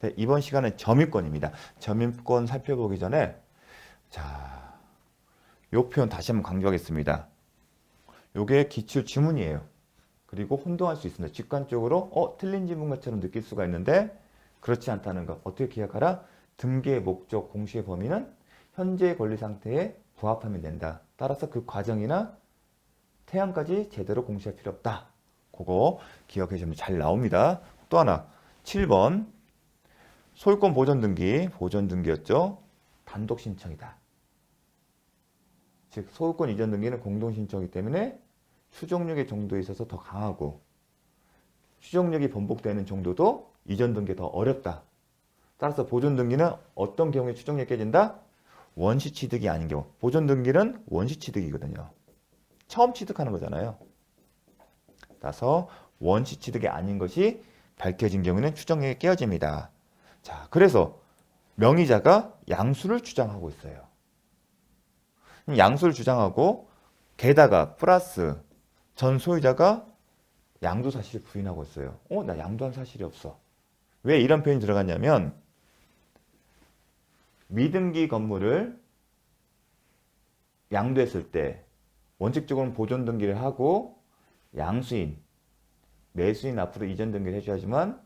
네, 이번 시간은 점유권입니다. 점유권 살펴보기 전에 자, 요 표현 다시 한번 강조하겠습니다. 요게 기출 지문이에요. 그리고 혼동할 수 있습니다. 직관적으로 틀린 지문것처럼 느낄 수가 있는데 그렇지 않다는 것. 어떻게 기억하라? 등기의 목적, 공시의 범위는 현재의 권리 상태에 부합하면 된다. 따라서 그 과정이나 태양까지 제대로 공시할 필요 없다. 그거 기억해 주시면 잘 나옵니다. 또 하나 7번 소유권 보존 등기였죠. 단독 신청이다. 즉 소유권 이전 등기는 공동 신청이기 때문에 추정력의 정도에 있어서 더 강하고 추정력이 번복되는 정도도 이전 등기에 더 어렵다. 따라서 보존 등기는 어떤 경우에 추정력이 깨진다? 원시 취득이 아닌 경우. 보존 등기는 원시 취득이거든요. 처음 취득하는 거잖아요. 따라서 원시 취득이 아닌 것이 밝혀진 경우는 추정력이 깨어집니다. 자, 그래서 명의자가 양수를 주장하고 있어요. 양수를 주장하고 게다가 플러스 전 소유자가 양도 사실을 부인하고 있어요. 나 양도한 사실이 없어. 왜 이런 표현이 들어갔냐면 미등기 건물을 양도했을 때 원칙적으로는 보존 등기를 하고 양수인, 매수인 앞으로 이전 등기를 해줘야지만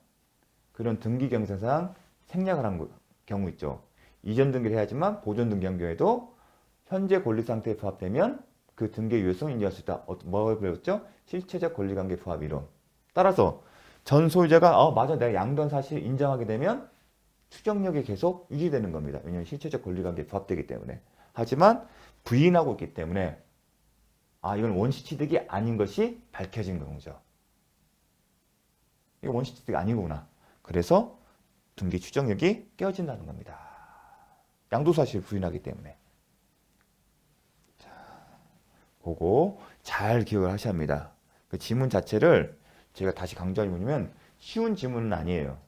그런 등기 경사상 생략을 한 경우 있죠. 이전 등기를 해야지만 보존 등기한 경우에도 현재 권리 상태에 부합되면 그 등기의 유효성을 인정할 수 있다. 뭐라고 배웠죠? 실체적 권리관계 부합 이론. 따라서 전 소유자가 맞아 내가 양도한 사실 인정하게 되면 추정력이 계속 유지되는 겁니다. 왜냐하면 실체적 권리관계에 부합되기 때문에. 하지만 부인하고 있기 때문에 이건 원시 취득이 아닌 것이 밝혀진 거죠. 이거 원시 취득이 아니구나. 그래서 등기 추정력이 깨어진다는 겁니다. 양도사실 부인하기 때문에. 자, 그거 잘 기억을 하셔야 합니다. 그 지문 자체를 제가 다시 강조하는 뭐냐면 쉬운 지문은 아니에요.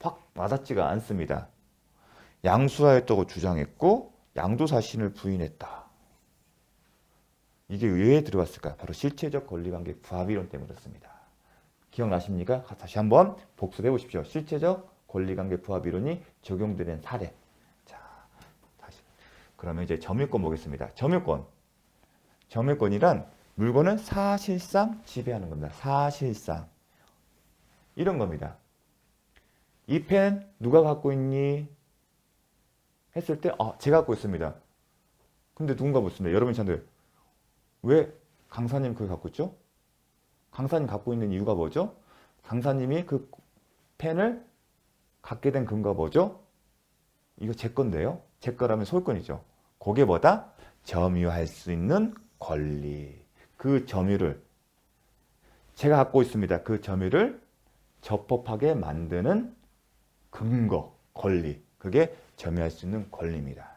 확 와닿지가 않습니다. 양수하였다고 주장했고 양도사실을 부인했다. 이게 왜 들어갔을까요? 바로 실체적 권리관계 부합이론 때문에 그렇습니다. 기억나십니까? 다시 한번 복습해 보십시오. 실체적 권리관계 부합이론이 적용되는 사례. 자, 다시. 그러면 이제 점유권 보겠습니다. 점유권이란 물건은 사실상 지배하는 겁니다. 사실상. 이런 겁니다. 이 펜 누가 갖고 있니? 했을 때 제가 갖고 있습니다. 근데 누군가 묻습니다. 여러분이 찾는데 왜 강사님 그걸 갖고 있죠? 강사님 갖고 있는 이유가 뭐죠? 강사님이 그 펜을 갖게 된 근거가 뭐죠? 이거 제 건데요. 제 거라면 소유권이죠. 그게 뭐다? 점유할 수 있는 권리. 그 점유를 제가 갖고 있습니다. 그 점유를 적법하게 만드는 근거, 권리. 그게 점유할 수 있는 권리입니다.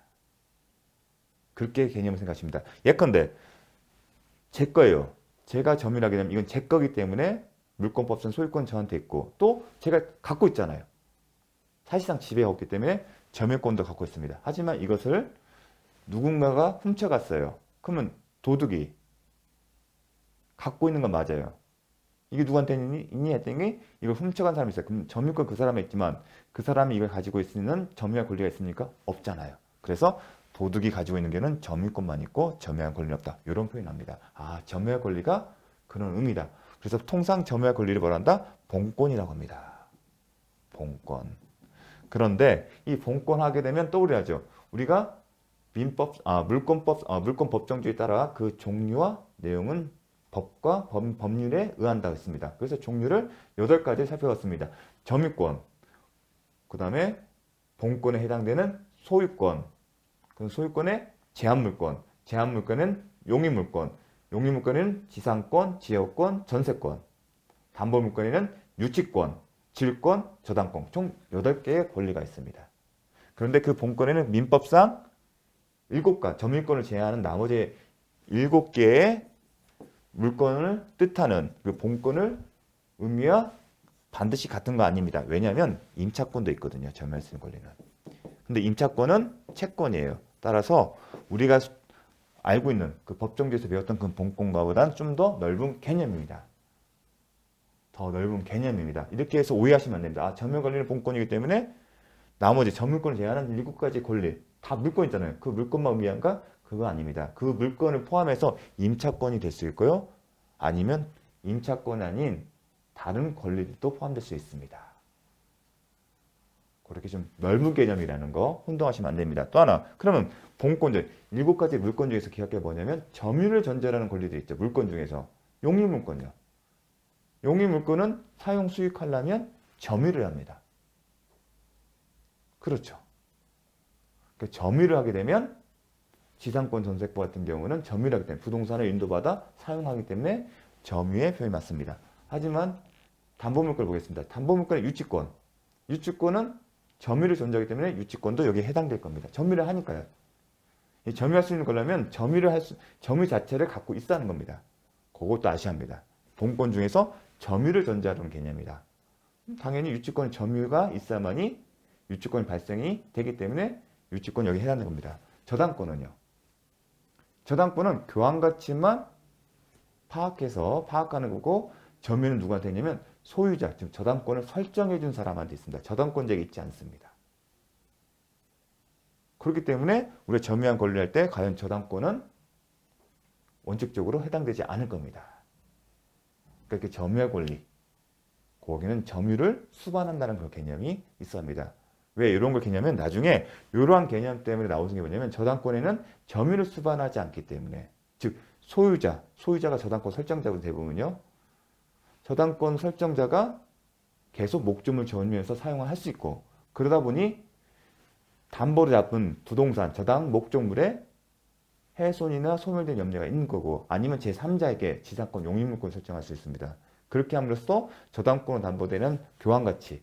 그렇게 개념을 생각하십니다. 예컨대 제 거예요. 제가 점유를 하게 되면 이건 제 거기 때문에 물권법상 소유권 저한테 있고 또 제가 갖고 있잖아요. 사실상 지배가 없기 때문에 점유권도 갖고 있습니다. 하지만 이것을 누군가가 훔쳐갔어요. 그러면 도둑이 갖고 있는 건 맞아요. 이게 누구한테 있니? 했더니 이걸 훔쳐간 사람이 있어요. 그럼 점유권 그 사람에 있지만 그 사람이 이걸 가지고 있는 점유할 권리가 있습니까? 없잖아요. 그래서 도둑이 가지고 있는 게는 점유권만 있고 점유할 권리는 없다. 이런 표현을 합니다. 점유할 권리가 그런 의미다. 그래서 통상 점유할 권리를 뭐란다? 본권이라고 합니다. 본권. 그런데 이 본권 하게 되면 떠오르야죠. 우리가 물권 법정주의에 따라 그 종류와 내용은 법과 법률에 의한다고 했습니다. 그래서 종류를 8가지 살펴봤습니다. 점유권, 그 다음에 본권에 해당되는 소유권, 그 소유권의 제한물권, 제한물권은 용의물권, 용의물권은 지상권, 지역권, 전세권, 담보물권에는 유치권, 질권, 저당권, 총 8개의 권리가 있습니다. 그런데 그 본권에는 민법상 7가지, 점유권을 제외하는 나머지 7개의 물권을 뜻하는 그 본권을 의미와 반드시 같은 거 아닙니다. 왜냐하면 임차권도 있거든요. 점유할 수 있는 권리는. 근데 임차권은 채권이에요. 따라서 우리가 알고 있는 그 법정주에서 배웠던 그 본권과보다는 좀 더 넓은 개념입니다. 더 넓은 개념입니다. 이렇게 해서 오해하시면 안 됩니다. 아, 점유율 권리는 본권이기 때문에 나머지 점유권을 제한하는 7가지 권리 다 물권 있잖아요. 그 물권만 의미한가? 그거 아닙니다. 그 물권을 포함해서 임차권이 될 수 있고요. 아니면 임차권 아닌 다른 권리들도 포함될 수 있습니다. 그렇게 좀 넓은 개념이라는 거 혼동하시면 안 됩니다. 또 하나, 그러면 본권들 7가지 물권 중에서 기억해 뭐냐면 점유를 전제하는 권리도 있죠. 물권 중에서 용익물권이요. 용익물권은 사용 수익하려면 점유를 합니다. 그렇죠. 점유를 하게 되면 지상권 전세법 같은 경우는 점유를 하기 때문에 부동산을 인도받아 사용하기 때문에 점유의 표현이 맞습니다. 하지만 담보물권을 보겠습니다. 담보물권의 유치권. 유치권은 점유를 전제하기 때문에 유치권도 여기에 해당될 겁니다. 점유를 하니까요. 점유할 수 있는 거라면 점유 자체를 갖고 있어야 하는 겁니다. 그것도 아셔야 합니다. 본권 중에서 점유를 전제하는 개념이다. 당연히 유치권 점유가 있어야만이 유치권 발생이 되기 때문에 유치권 여기 해당되는 겁니다. 저당권은요. 저당권은 교환가치만 파악하는 거고 점유는 누구한테 있냐면 소유자, 즉 저당권을 설정해 준 사람한테 있습니다. 저당권자에게 있지 않습니다. 그렇기 때문에 우리가 점유한 권리를 할 때 과연 저당권은 원칙적으로 해당되지 않을 겁니다. 그러니까 점유할 권리, 거기는 점유를 수반한다는 그런 개념이 있어야 합니다. 왜 이런 걸 개념은 나중에 이러한 개념 때문에 나오는 게 뭐냐면 저당권에는 점유를 수반하지 않기 때문에 즉 소유자가 저당권 설정자고 대부분요. 저당권 설정자가 계속 목적물 점유해서 사용을 할 수 있고 그러다 보니 담보를 잡은 부동산 저당 목적물에 훼손이나 소멸된 염려가 있는 거고 아니면 제3자에게 지상권 용익물권 설정할 수 있습니다. 그렇게 함으로써 저당권으로 담보되는 교환가치가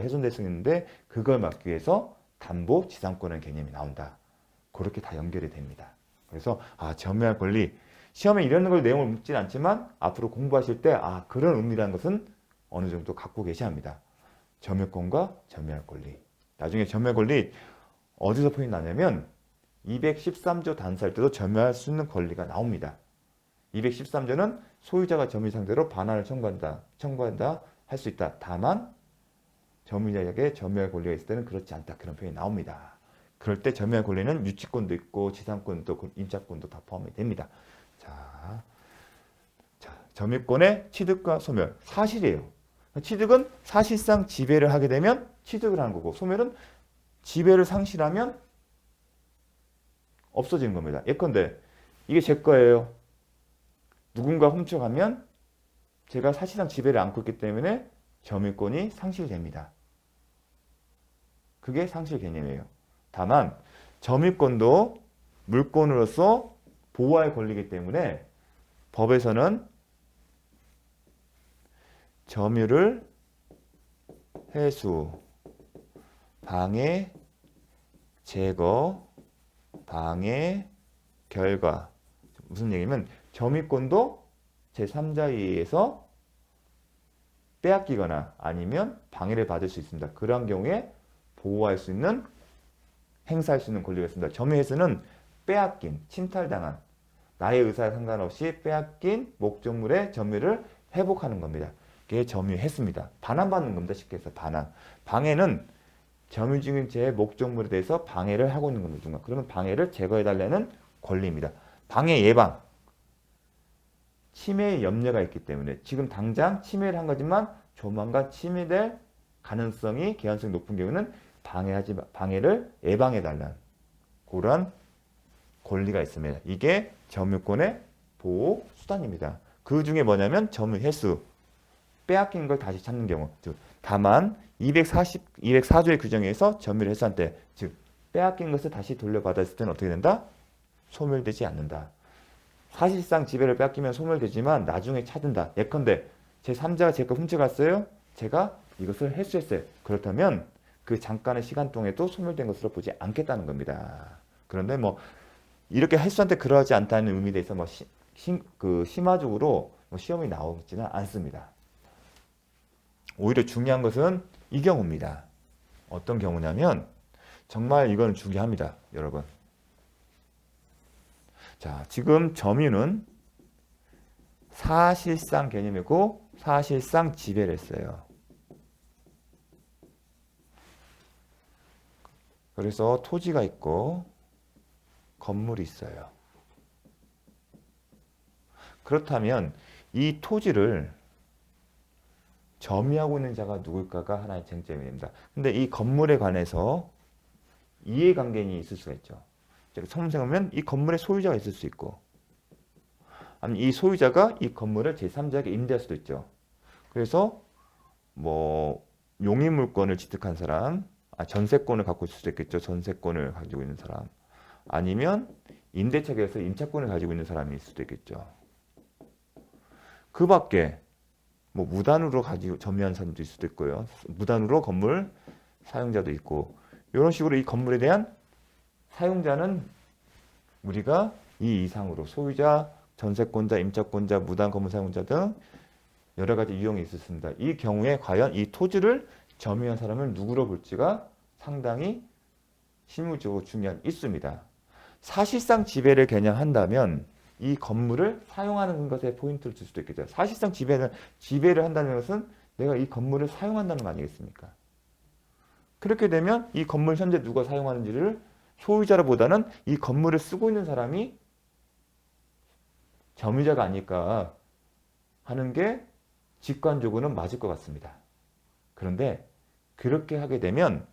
훼손될 수 있는데 그걸 막기 위해서 담보 지상권의 개념이 나온다. 그렇게 다 연결이 됩니다. 그래서 점유할 권리 시험에 이런 걸 내용을 묻진 않지만 앞으로 공부하실 때 그런 의미라는 것은 어느 정도 갖고 계셔야 합니다. 점유권과 점유할 권리. 나중에 점유할 권리 어디서 표현이 나냐면 213조 단사할 때도 점유할 수 있는 권리가 나옵니다. 213조는 소유자가 점유 상대로 반환을 청구한다 할 수 있다. 다만 점유자에게 점유할 권리가 있을 때는 그렇지 않다. 그런 표현이 나옵니다. 그럴 때 점유할 권리는 유치권도 있고 지상권도 임차권도 다 포함이 됩니다. 자, 점유권의 취득과 소멸. 사실이에요. 취득은 사실상 지배를 하게 되면 취득을 하는 거고 소멸은 지배를 상실하면 없어지는 겁니다. 예컨대 이게 제 거예요. 누군가 훔쳐가면 제가 사실상 지배를 안고 있기 때문에 점유권이 상실됩니다. 그게 상실 개념이에요. 다만 점유권도 물권으로서 보호할 권리이기 때문에 법에서는 점유를 해수, 방해, 제거, 방해, 결과. 무슨 얘기냐면 점유권도 제3자에 의해서 빼앗기거나 아니면 방해를 받을 수 있습니다. 그러한 경우에 보호할 수 있는 행사할 수 있는 권리가 있습니다. 점유해수는 빼앗긴, 침탈당한 나의 의사에 상관없이 빼앗긴 목적물의 점유를 회복하는 겁니다. 그게 점유해수입니다. 반환받는 겁니다. 쉽게 해서 반환. 방해는 점유 중인 제 목적물에 대해서 방해를 하고 있는 겁니다. 그러면 방해를 제거해달라는 권리입니다. 방해 예방. 침해의 염려가 있기 때문에 지금 당장 침해를 한 거지만 조만간 침해될 가능성이 개연성이 높은 경우는 방해를 예방해달라는 그런 권리가 있습니다. 이게 점유권의 보호 수단입니다. 그 중에 뭐냐면 점유해수, 빼앗긴 걸 다시 찾는 경우. 즉 다만 204조의 규정에 의해서 점유를 해소한 때, 즉 빼앗긴 것을 다시 돌려받았을 때는 어떻게 된다? 소멸되지 않는다. 사실상 지배를 빼앗기면 소멸되지만 나중에 찾은다. 예컨대 제3자가 제 거 훔쳐갔어요. 제가 이것을 회수했어요. 그렇다면 그 잠깐의 시간 동안에도 소멸된 것으로 보지 않겠다는 겁니다. 그런데 이렇게 횟수한테 그러하지 않다는 의미에 대해서 심화적으로 시험이 나오지는 않습니다. 오히려 중요한 것은 이 경우입니다. 어떤 경우냐면 정말 이건 중요합니다. 여러분. 자, 지금 점유는 사실상 개념이고 사실상 지배를 했어요. 그래서 토지가 있고 건물이 있어요. 그렇다면 이 토지를 점유하고 있는 자가 누굴까가 하나의 쟁점입니다. 근데 이 건물에 관해서 이해관계인이 있을 수가 있죠. 성생하면 이 건물의 소유자가 있을 수 있고, 아니면 이 소유자가 이 건물을 제3자에게 임대할 수도 있죠. 그래서 뭐 용의물권을 취득한 사람, 전세권을 갖고 있을 수도 있겠죠. 전세권을 가지고 있는 사람, 아니면 임대차 계약에서 임차권을 가지고 있는 사람이 있을 수도 있겠죠. 그 밖에 뭐 무단으로 가지고 점유한 사람도 있을 수도 있고요. 무단으로 건물 사용자도 있고, 이런 식으로 이 건물에 대한 사용자는 우리가 이 이상으로 소유자, 전세권자, 임차권자, 무단 건물 사용자 등 여러 가지 유형이 있었습니다. 이 경우에 과연 이 토지를 점유한 사람을 누구로 볼지가 상당히 실무적으로 있습니다. 사실상 지배를 개념한다면 이 건물을 사용하는 것에 포인트를 줄 수도 있겠죠. 사실상 지배를 한다는 것은 내가 이 건물을 사용한다는 거 아니겠습니까? 그렇게 되면 이 건물 현재 누가 사용하는지를 소유자보다는 이 건물을 쓰고 있는 사람이 점유자가 아닐까 하는 게 직관적으로는 맞을 것 같습니다. 그런데 그렇게 되면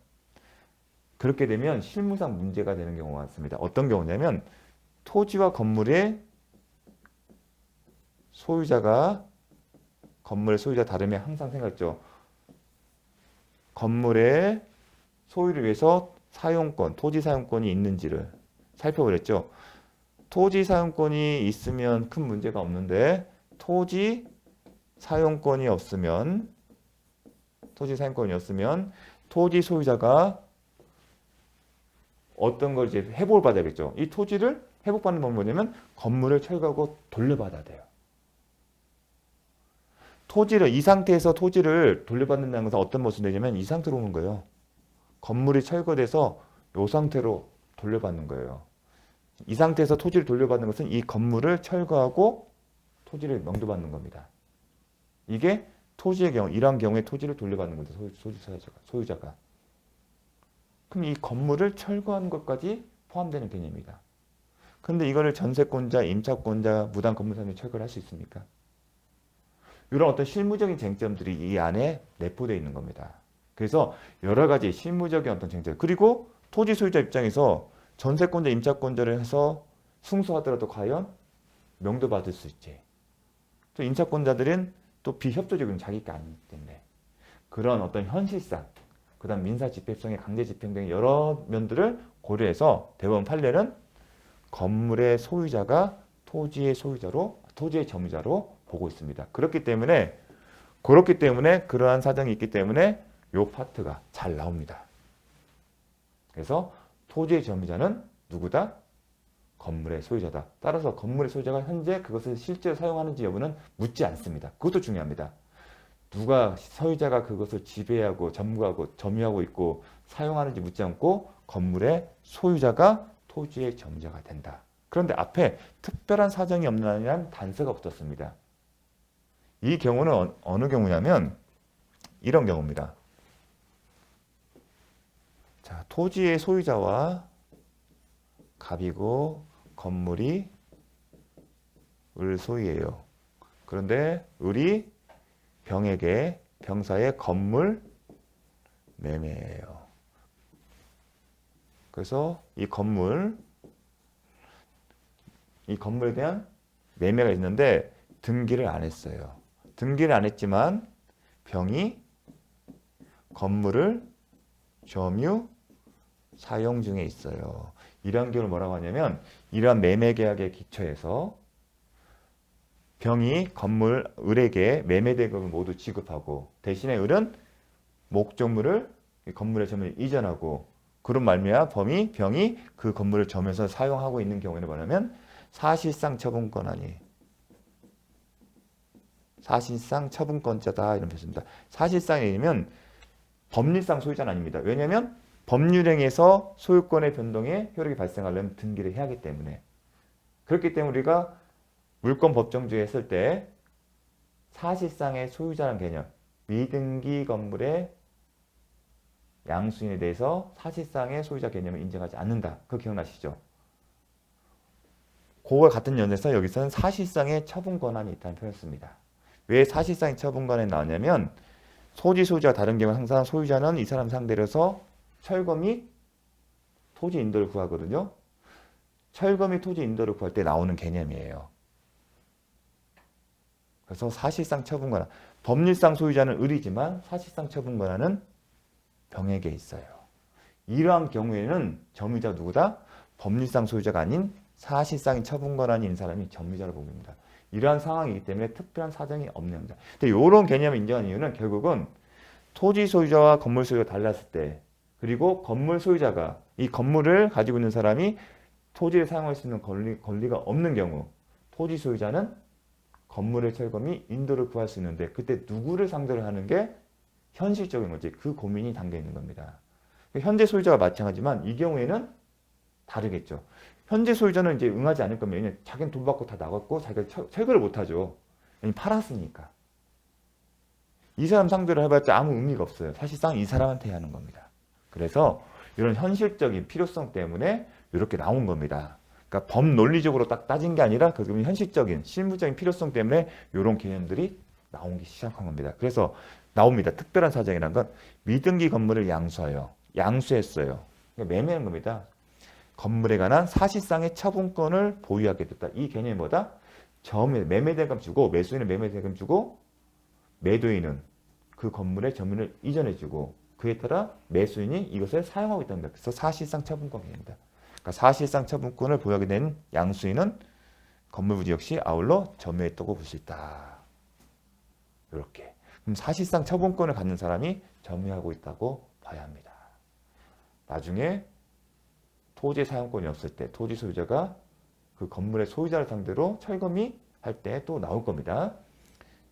실무상 문제가 되는 경우가 많습니다. 어떤 경우냐면 토지와 건물의 건물의 소유자 다름에 항상 생각했죠. 건물의 소유를 위해서 토지 사용권이 있는지를 살펴보랬죠. 토지 사용권이 있으면 큰 문제가 없는데 토지 사용권이 없으면 토지 소유자가 어떤 걸 이제 회복을 받아야겠죠. 이 토지를 회복받는 방법이 뭐냐면 건물을 철거하고 돌려받아야 돼요. 이 상태에서 토지를 돌려받는다는 것은 어떤 모습이 되냐면 이 상태로 오는 거예요. 건물이 철거돼서 이 상태로 돌려받는 거예요. 이 상태에서 토지를 돌려받는 것은 이 건물을 철거하고 토지를 명도받는 겁니다. 이게 토지의 경우, 이러한 경우에 토지를 돌려받는 겁니다. 소유자가. 그럼 이 건물을 철거하는 것까지 포함되는 개념입니다. 그런데 이거를 전세권자, 임차권자, 무단 건물 사용이 철거를 할 수 있습니까? 이런 어떤 실무적인 쟁점들이 이 안에 내포되어 있는 겁니다. 그래서 여러 가지 실무적인 어떤 쟁점, 그리고 토지 소유자 입장에서 전세권자, 임차권자를 해서 승소하더라도 과연 명도받을 수 있지. 또 임차권자들은 또 비협조적인 자기가 아니기 때문에 그런 어떤 현실상, 그 다음 민사집행성의 강제집행 등 여러 면들을 고려해서 대법원 판례는 건물의 소유자가 토지의 점유자로 보고 있습니다. 그렇기 때문에 그러한 사정이 있기 때문에 이 파트가 잘 나옵니다. 그래서 토지의 점유자는 누구다? 건물의 소유자다. 따라서 건물의 소유자가 현재 그것을 실제로 사용하는지 여부는 묻지 않습니다. 그것도 중요합니다. 소유자가 그것을 지배하고 점유하고 있고 사용하는지 묻지 않고 건물의 소유자가 토지의 점유자가 된다. 그런데 앞에 특별한 사정이 없는 한이란 단서가 붙었습니다. 이 경우는 어느 경우냐면 이런 경우입니다. 자, 토지의 소유자와 갑이고 건물이 을 소유예요. 그런데 을이 병사의 건물 매매예요. 그래서 이 건물에 대한 매매가 있는데 등기를 안 했어요. 등기를 안 했지만 병이 건물을 점유 사용 중에 있어요. 이러한 경우를 뭐라고 하냐면 이러한 매매 계약의 기초에서 병이 을에게 매매 대금을 모두 지급하고 대신에 을은 목적물을 건물의 점유를 이전하고 그런 말미암아 병이 그 건물을 점유해서 사용하고 있는 경우에는 뭐냐면 사실상 처분권자다 이런 표시입니다. 사실상이면 법률상 소유자는 아닙니다. 왜냐하면 법률행위에서 소유권의 변동에 효력이 발생하려면 등기를 해야 하기 때문에 그렇기 때문에 우리가 물권 법정주의 했을 때 사실상의 소유자라는 개념, 미등기 건물의 양수인에 대해서 사실상의 소유자 개념을 인정하지 않는다. 그거 기억나시죠? 그와 같은 연에서 여기서는 사실상의 처분 권한이 있다는 표현을 씁니다. 왜 사실상의 처분 권한이 나오냐면 토지 소유자가 다른 경우 항상 소유자는 이 사람 상대로 해서 철거 및 토지 인도를 구하거든요. 철거 및 토지 인도를 구할 때 나오는 개념이에요. 그래서 사실상 처분 권한, 법률상 소유자는 을이지만 사실상 처분 권한은 병에게 있어요. 이러한 경우에는 점유자가 누구다? 법률상 소유자가 아닌 사실상의 처분 권한이 있는 사람이 점유자로 보입니다. 이러한 상황이기 때문에 특별한 사정이 없는 겁니다. 근데 이런 개념을 인정한 이유는 결국은 토지 소유자와 건물 소유자가 달랐을 때, 그리고 건물 소유자가 이 건물을 가지고 있는 사람이 토지를 사용할 수 있는 권리가 없는 경우, 토지 소유자는 건물의 철거 및 인도를 구할 수 있는데 그때 누구를 상대로 하는 게 현실적인 거지. 그 고민이 담겨 있는 겁니다. 현재 소유자가 마찬가지지만 이 경우에는 다르겠죠. 현재 소유자는 이제 응하지 않을 겁니다. 왜냐면 자기는 돈 받고 다 나갔고 자기가 철거를 못 하죠. 왜냐면 팔았으니까. 이 사람 상대로 해봤자 아무 의미가 없어요. 사실상 이 사람한테 하는 겁니다. 그래서 이런 현실적인 필요성 때문에 이렇게 나온 겁니다. 그러니까 법 논리적으로 딱 따진 게 아니라 그러면 현실적인 실무적인 필요성 때문에 이런 개념들이 나오기 시작한 겁니다. 그래서 나옵니다. 특별한 사정이라는 건 미등기 건물을 양수하여 양수했어요. 그러니까 매매한 겁니다. 건물에 관한 사실상의 처분권을 보유하게 됐다. 이 개념이 뭐다? 매매대금 주고 매수인은 매매대금 주고 매도인은 그 건물의 점유를 이전해주고 그에 따라 매수인이 이것을 사용하고 있다는 겁니다. 그래서 사실상 처분권 개념입니다. 그러니까 사실상 처분권을 보유하게 된 양수인은 건물 부지 역시 아울러 점유했다고 볼 수 있다. 이렇게. 그럼 사실상 처분권을 갖는 사람이 점유하고 있다고 봐야 합니다. 나중에 토지 사용권이 없을 때 토지 소유자가 그 건물의 소유자를 상대로 철거미 할 때 또 나올 겁니다.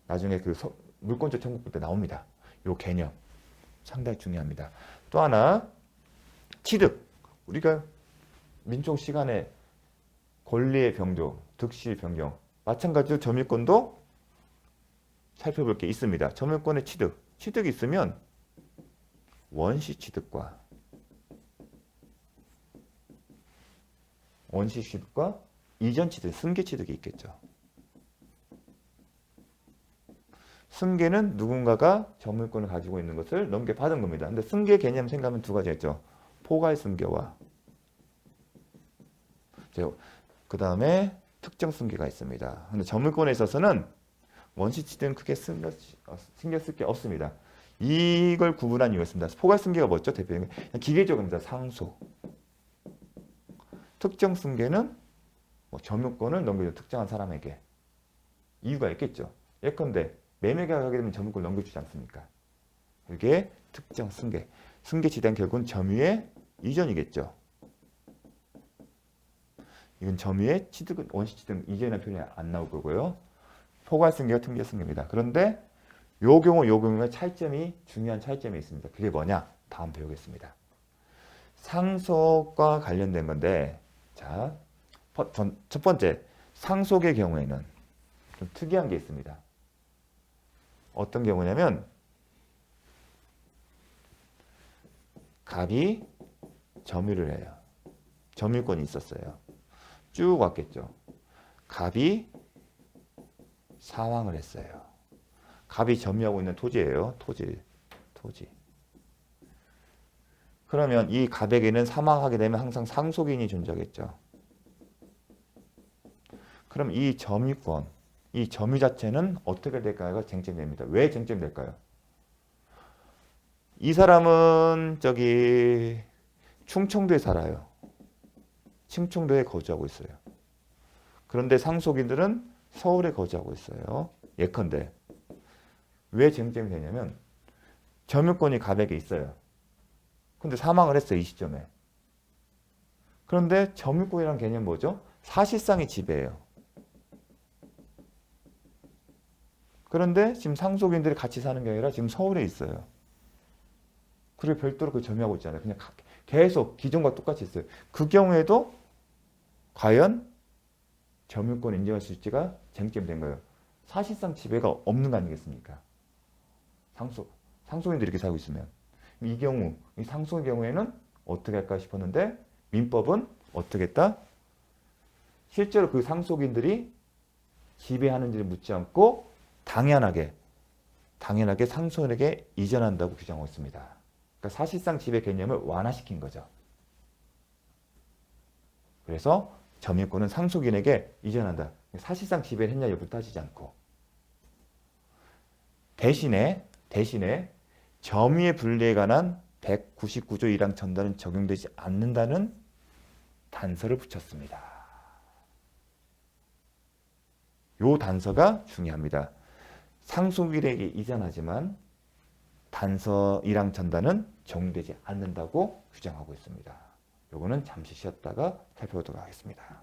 나중에 그 물권적 청구권 때 나옵니다. 이 개념 상당히 중요합니다. 또 하나 취득. 우리가 민족 시간에 권리의 병조, 득실 변경 마찬가지로 점유권도 살펴볼 게 있습니다. 점유권의 취득. 취득이 있으면 원시 취득과 이전 취득, 승계 취득이 있겠죠. 승계는 누군가가 점유권을 가지고 있는 것을 넘겨받은 겁니다. 근데 승계 개념 생각하면 두 가지 있죠. 포괄 승계와 그 다음에 특정 승계가 있습니다. 근데 점유권에 있어서는 원시 취득은 크게 신경 쓸 게 없습니다. 이걸 구분한 이유가 있습니다. 포괄 승계가 뭐죠? 대표적인 기계적입니다. 상속. 특정 승계는 점유권을 넘겨줘 특정한 사람에게. 이유가 있겠죠. 예컨대 매매계약을 하게 되면 점유권을 넘겨주지 않습니까? 이게 특정 승계. 승계 지대는 결국은 점유의 이전이겠죠. 이건 점유의 취득은 원시 취득 이전이라는 표현이 안 나올 거고요. 포괄 승계가 특례 승계입니다. 그런데 요 경우에 차이점이 중요한 차이점이 있습니다. 그게 뭐냐? 다음 배우겠습니다. 상속과 관련된 건데 자, 첫 번째 상속의 경우에는 좀 특이한 게 있습니다. 어떤 경우냐면 갑이 점유를 해요. 점유권이 있었어요. 쭉 왔겠죠. 갑이 사망을 했어요. 갑이 점유하고 있는 토지예요. 토지. 그러면 이 갑에게는 사망하게 되면 항상 상속인이 존재하겠죠. 그럼 이 점유권, 이 점유 자체는 어떻게 될까요? 쟁점됩니다. 왜 쟁점될까요? 이 사람은 충청도에 살아요. 충청도에 거주하고 있어요. 그런데 상속인들은 서울에 거주하고 있어요. 예컨대 왜 쟁점이 되냐면 점유권이 갑에게 있어요. 근데 사망을 했어요. 이 시점에. 그런데 점유권이라는 개념은 뭐죠? 사실상의 지배예요. 그런데 지금 상속인들이 같이 사는 게 아니라 지금 서울에 있어요. 그리고 별도로 그 점유하고 있잖아요. 그냥 계속 기존과 똑같이 있어요. 그 경우에도 과연 점유권 인정할 수 있을지가 쟁점된 거예요. 사실상 지배가 없는 거 아니겠습니까? 상속인들이 이렇게 살고 있으면. 이 경우, 이 상속의 경우에는 어떻게 할까 싶었는데 민법은 어떻게 했다? 실제로 그 상속인들이 지배하는지를 묻지 않고 당연하게 상속인에게 이전한다고 규정하고 있습니다. 그러니까 사실상 지배 개념을 완화시킨 거죠. 그래서 점유권은 상속인에게 이전한다. 사실상 지배를 했냐 여부를 따지지 않고 대신에 점유의 분리에 관한 199조 1항 전단은 적용되지 않는다는 단서를 붙였습니다. 요 단서가 중요합니다. 상속인에게 이전하지만 단서 1항 전단은 적용되지 않는다고 규정하고 있습니다. 요거는 잠시 쉬었다가 살펴보도록 하겠습니다.